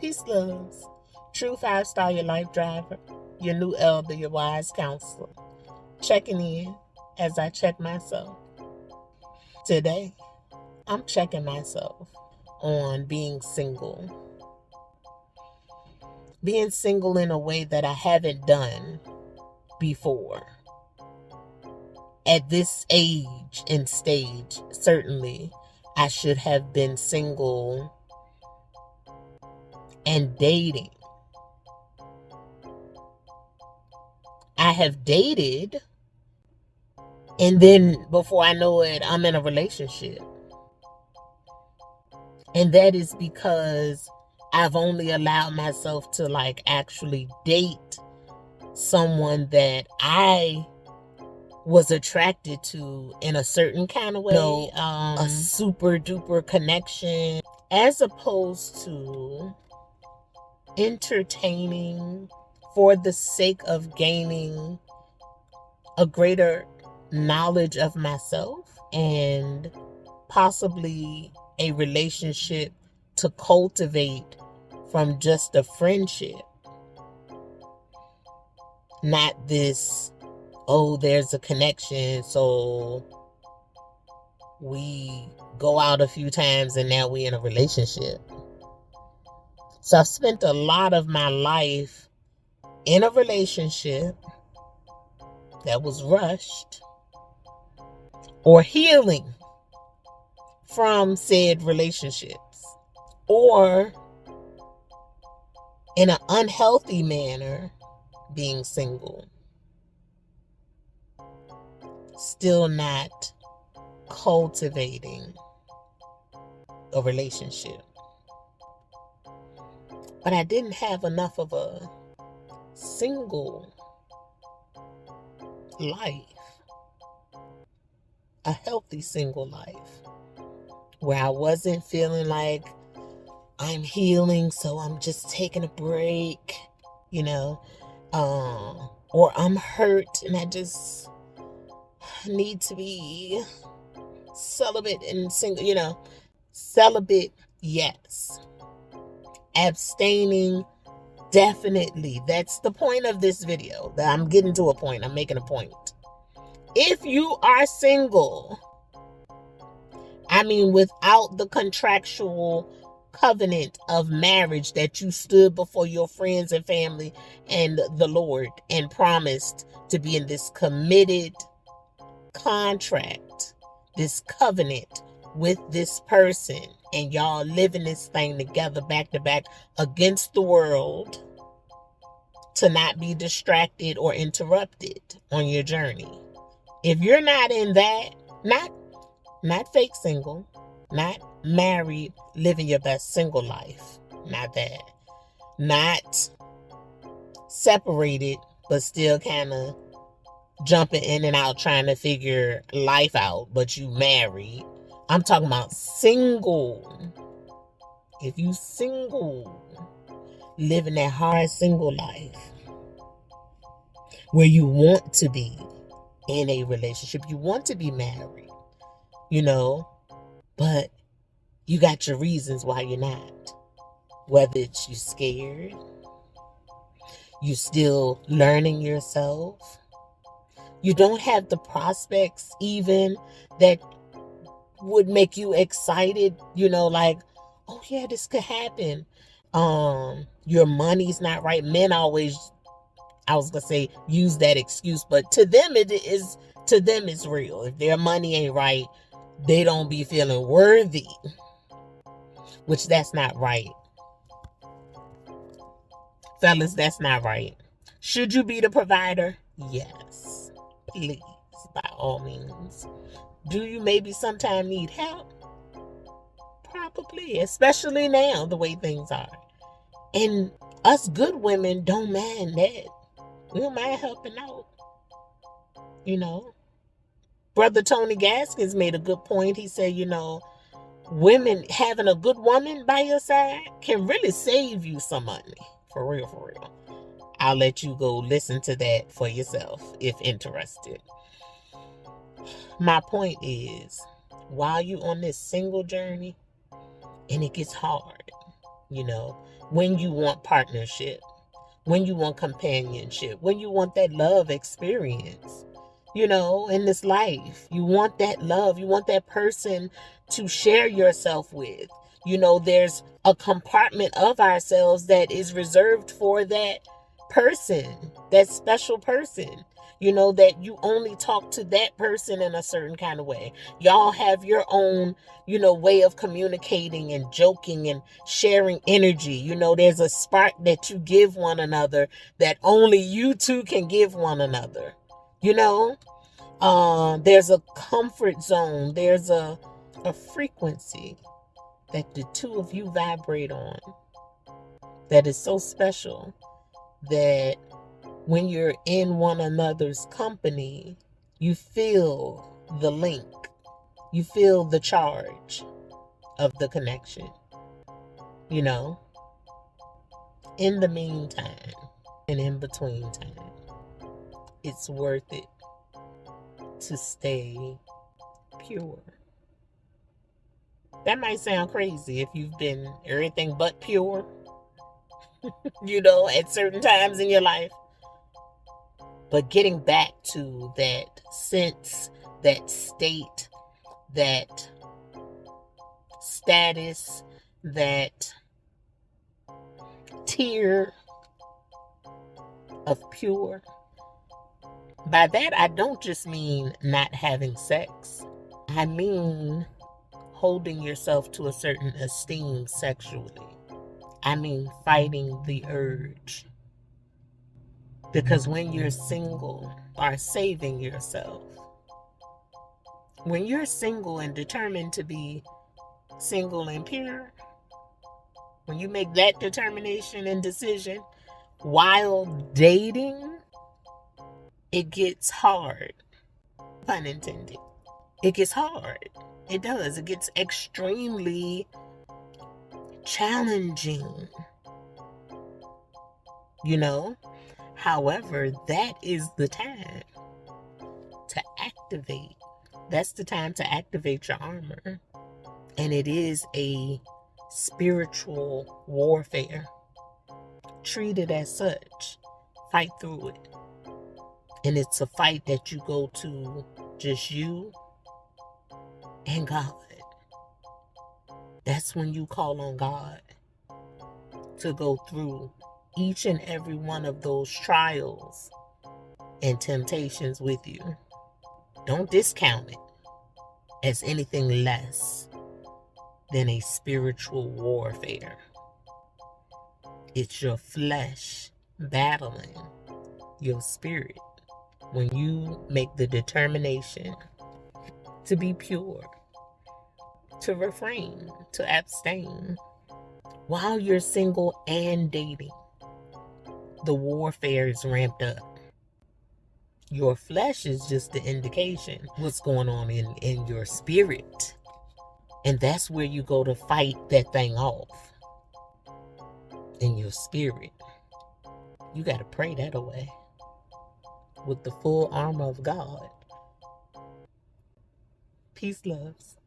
Peace, loves. True 5-star, your life driver, your new elder, your wise counselor. Checking in as I check myself. Today, I'm checking myself on being single. Being single in a way that I haven't done before. At this age and stage, certainly, I should have been single and dating. I have dated, and then before I know it, I'm in a relationship. And that is because I've only allowed myself to actually date someone that I was attracted to in a certain kind of way. A super duper connection, as opposed to entertaining for the sake of gaining a greater knowledge of myself and possibly a relationship to cultivate from just a friendship. Not this, oh, there's a connection, so we go out a few times and now we're in a relationship. So I've spent a lot of my life in a relationship that was rushed or healing from said relationships, or in an unhealthy manner being single, still not cultivating a relationship. But I didn't have enough of a single life, a healthy single life, where I wasn't feeling like I'm healing, so I'm just taking a break, or I'm hurt and I just need to be celibate and single, celibate, yes. Abstaining, definitely. That's the point of this video. I'm getting to a point. I'm making a point. If you are single, without the contractual covenant of marriage that you stood before your friends and family and the Lord and promised to be in this committed contract, this covenant with this person, and y'all living this thing together back to back against the world, to not be distracted or interrupted on your journey. If you're not in that, not fake single, not married, living your best single life, not that, not separated but still kind of jumping in and out trying to figure life out, but you married. I'm talking about single. If you single, living that hard single life where you want to be in a relationship, you want to be married, but you got your reasons why you're not. Whether it's you scared, you still learning yourself, you don't have the prospects even that would make you excited, oh yeah, this could happen. Your money's not right. Men always, I was gonna say, use that excuse, but to them it's real. If their money ain't right, they don't be feeling worthy, which that's not right. Fellas, that's not right. Should you be the provider? Yes, please, by all means. Do you maybe sometime need help? Probably, especially now, the way things are. And us good women don't mind that. We don't mind helping out. Brother Tony Gaskins made a good point. He said, women, having a good woman by your side can really save you some money. For real, for real. I'll let you go listen to that for yourself if interested. My point is, while you're on this single journey and it gets hard, when you want partnership, when you want companionship, when you want that love experience, in this life. You want that love. You want that person to share yourself with. There's a compartment of ourselves that is reserved for that person, that special person. That you only talk to that person in a certain kind of way. Y'all have your own, way of communicating and joking and sharing energy. There's a spark that you give one another that only you two can give one another. There's a comfort zone. There's a frequency that the two of you vibrate on that is so special that when you're in one another's company, you feel the link. You feel the charge of the connection. In the meantime and in between time, it's worth it to stay pure. That might sound crazy if you've been everything but pure, at certain times in your life. But getting back to that sense, that state, that status, that tier of pure. By that, I don't just mean not having sex. I mean holding yourself to a certain esteem sexually. I mean fighting the urge. Because when you're single or saving yourself, when you're single and determined to be single and pure, when you make that determination and decision while dating, it gets hard. Pun intended. It gets hard. It does. It gets extremely challenging. However, that is the time to activate. That's the time to activate your armor. And it is a spiritual warfare. Treat it as such. Fight through it. And it's a fight that you go to just you and God. That's when you call on God to go through each and every one of those trials and temptations with you. Don't discount it as anything less than a spiritual warfare. It's your flesh battling your spirit when you make the determination to be pure, to refrain, to abstain. While you're single and dating, the warfare is ramped up. Your flesh is just the indication what's going on in your spirit. And that's where you go to fight that thing off. In your spirit. You got to pray that away with the full armor of God. Peace, loves.